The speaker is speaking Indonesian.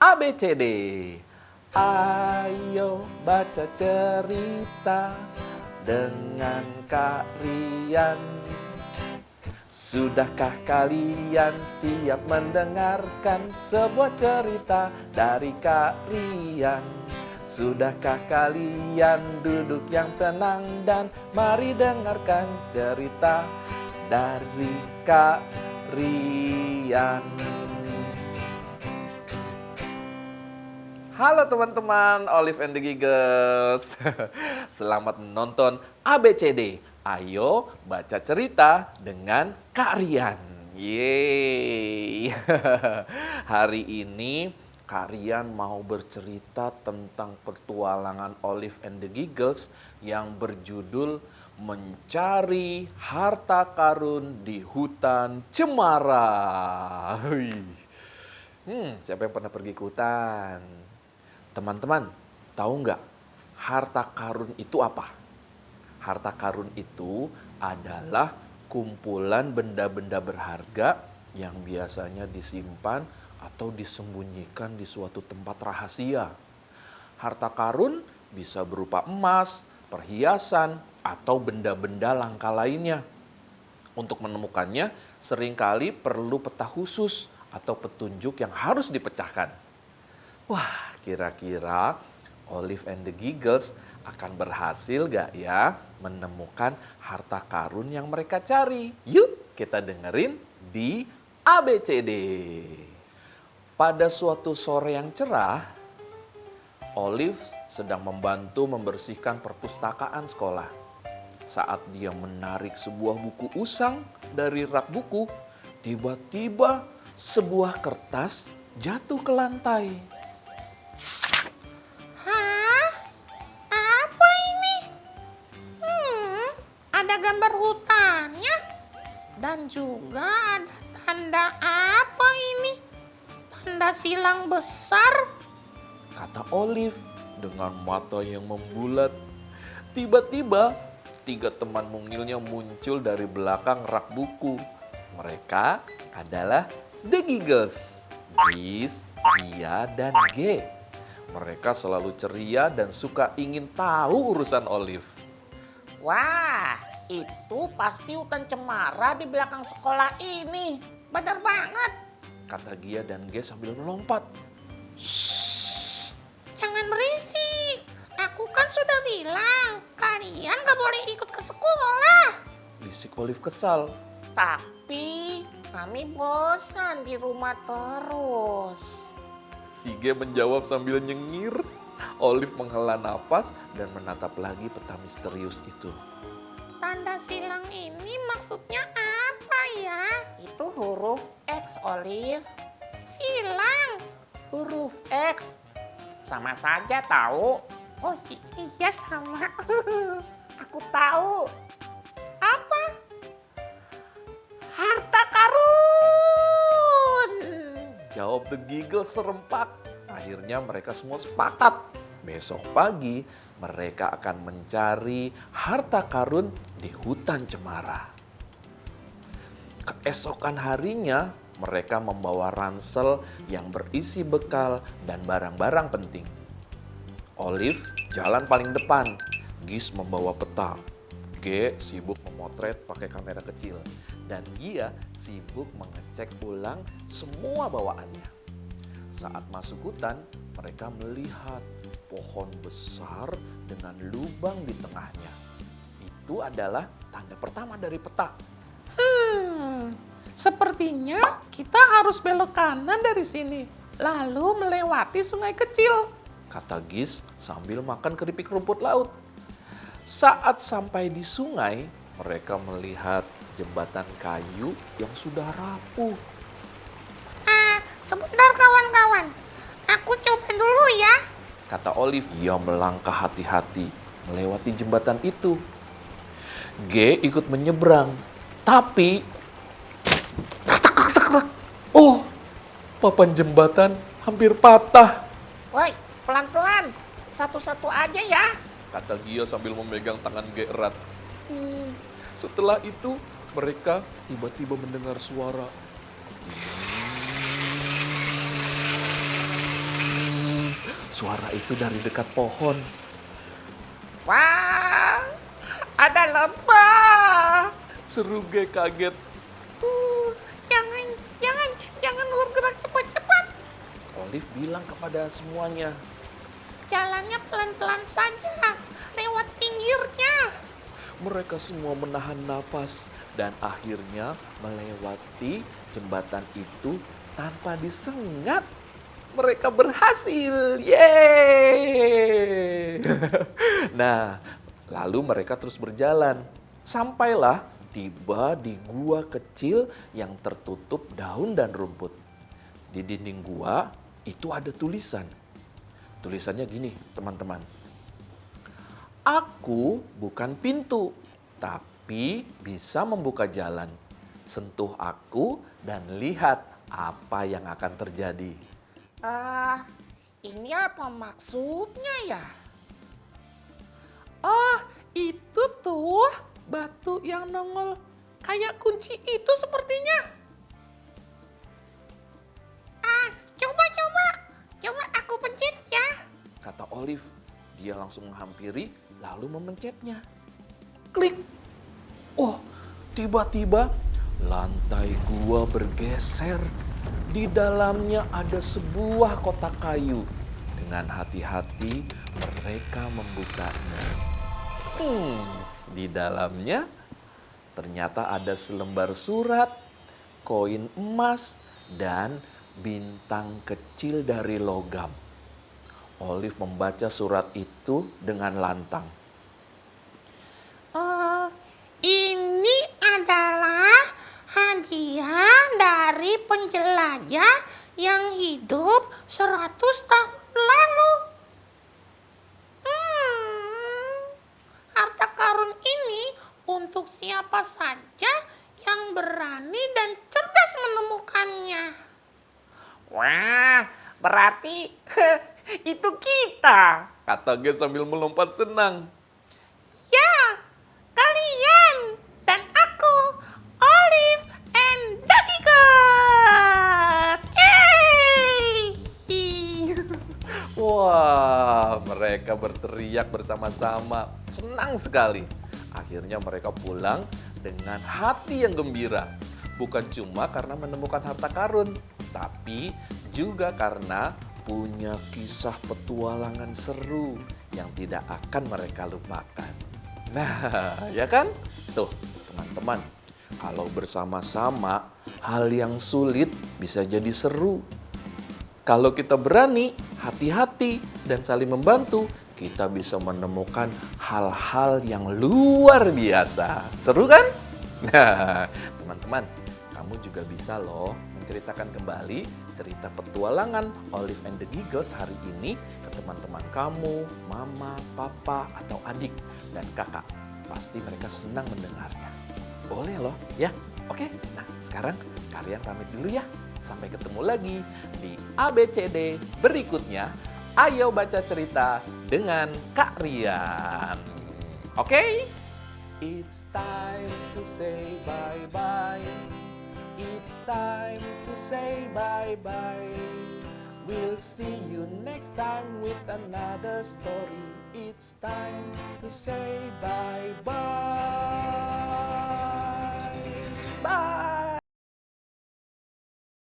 ABCD. Ayo baca cerita dengan Kak Rian. Sudahkah kalian siap mendengarkan sebuah cerita dari Kak Rian? Sudahkah kalian duduk yang tenang dan mari dengarkan cerita dari Kak Rian. Halo teman-teman, Olive and the Giggles. Selamat menonton ABCD. Ayo baca cerita dengan Kak Rian. Yeay. Hari ini Kak Rian mau bercerita tentang petualangan Olive and the Giggles yang berjudul Mencari Harta Karun di Hutan Cemara. Siapa yang pernah pergi ke hutan? Teman-teman, tahu nggak harta karun itu apa? Harta karun itu adalah kumpulan benda-benda berharga yang biasanya disimpan atau disembunyikan di suatu tempat rahasia. Harta karun bisa berupa emas, perhiasan, atau benda-benda langka lainnya. Untuk menemukannya, seringkali perlu peta khusus atau petunjuk yang harus dipecahkan. Wah, kira-kira Olive and the Giggles akan berhasil gak ya menemukan harta karun yang mereka cari? Yuk kita dengerin di ABCD. Pada suatu sore yang cerah, Olive sedang membantu membersihkan perpustakaan sekolah. Saat dia menarik sebuah buku usang dari rak buku, tiba-tiba sebuah kertas jatuh ke lantai. Gambar hutannya dan juga ada tanda apa ini? Tanda silang besar, kata Olive dengan mata yang membulat. Tiba-tiba 3 teman mungilnya muncul dari belakang rak buku. Mereka adalah The Giggles, Giz, Gia, dan G. Mereka selalu ceria dan suka ingin tahu urusan Olive. Wah, itu pasti hutan cemara di belakang sekolah ini. Benar banget, kata Gia dan G sambil melompat. Shh, jangan berisik. Aku kan sudah bilang, kalian gak boleh ikut ke sekolah, bisik Olive kesal. Tapi kami bosan di rumah terus, si G menjawab sambil nyengir. Olive menghela napas dan menatap lagi peta misterius itu. Tanda silang ini maksudnya apa ya? Itu huruf X, Olive. Silang? Huruf X? Sama saja tahu. Oh iya sama. Aku tahu. Apa? Harta karun. Jawab The Giggles serempak. Akhirnya mereka semua sepakat. Besok pagi mereka akan mencari harta karun di hutan cemara. Keesokan harinya mereka membawa ransel yang berisi bekal dan barang-barang penting. Olive jalan paling depan, Giz membawa peta. G sibuk memotret pakai kamera kecil. Dan Gia sibuk mengecek ulang semua bawaannya. Saat masuk hutan, mereka melihat pohon besar dengan lubang di tengahnya. Itu adalah tanda pertama dari peta. Sepertinya kita harus belok kanan dari sini, lalu melewati sungai kecil, kata Giz sambil makan keripik rumput laut. Saat sampai di sungai, mereka melihat jembatan kayu yang sudah rapuh. Sebentar kawan-kawan, aku coba dulu ya, kata Olive. Ia melangkah hati-hati melewati jembatan itu. G ikut menyeberang, tapi oh, papan jembatan hampir patah. Woi, pelan-pelan, satu-satu aja ya, kata Gia sambil memegang tangan G erat. Setelah itu mereka tiba-tiba mendengar suara. Suara itu dari dekat pohon. Wah, ada lebah. Seru Ge kaget. Jangan, jangan bergerak cepat-cepat. Olive bilang kepada semuanya. Jalannya pelan-pelan saja, lewat pinggirnya. Mereka semua menahan napas dan akhirnya melewati jembatan itu tanpa disengat. Mereka berhasil. Yeay! Nah, lalu mereka terus berjalan. Sampailah tiba di gua kecil yang tertutup daun dan rumput. Di dinding gua itu ada tulisan. Tulisannya gini, teman-teman. Aku bukan pintu, tapi bisa membuka jalan. Sentuh aku dan lihat apa yang akan terjadi. Ini apa maksudnya ya? Oh, itu tuh batu yang nongol kayak kunci itu sepertinya. Coba aku pencet ya. Kata Olive. Dia langsung menghampiri lalu memencetnya. Klik. Oh, tiba-tiba lantai gua bergeser. Di dalamnya ada sebuah kotak kayu. Dengan hati-hati mereka membukanya. Di dalamnya ternyata ada selembar surat, koin emas, dan bintang kecil dari logam. Olive membaca surat itu dengan lantang. Ini adalah hadiah dari penjelajah yang hidup 100 tahun lalu. Harta karun ini untuk siapa saja yang berani dan cerdas menemukannya. Wah, berarti itu kita, kata Ge sambil melompat senang. Ya, kalian dan aku, Olive and the Giggles. Yeay! Wah, mereka berteriak bersama-sama, senang sekali. Akhirnya mereka pulang dengan hati yang gembira. Bukan cuma karena menemukan harta karun, tapi juga karena punya kisah petualangan seru yang tidak akan mereka lupakan. Nah, ya kan? Tuh, teman-teman, kalau bersama-sama hal yang sulit bisa jadi seru. Kalau kita berani, hati-hati, dan saling membantu, kita bisa menemukan hal-hal yang luar biasa. Seru kan? Nah, teman-teman, kamu juga bisa loh menceritakan kembali cerita petualangan Olive and the Giggles hari ini ke teman-teman kamu, mama, papa, atau adik, dan kakak. Pasti mereka senang mendengarnya. Boleh loh, ya? Oke, nah sekarang kalian pamit dulu ya. Sampai ketemu lagi di ABCD berikutnya. Ayo baca cerita dengan Kak Rian. Oke? It's time to say bye-bye. It's time to say bye-bye. We'll see you next time with another story. It's time to say bye-bye. Bye!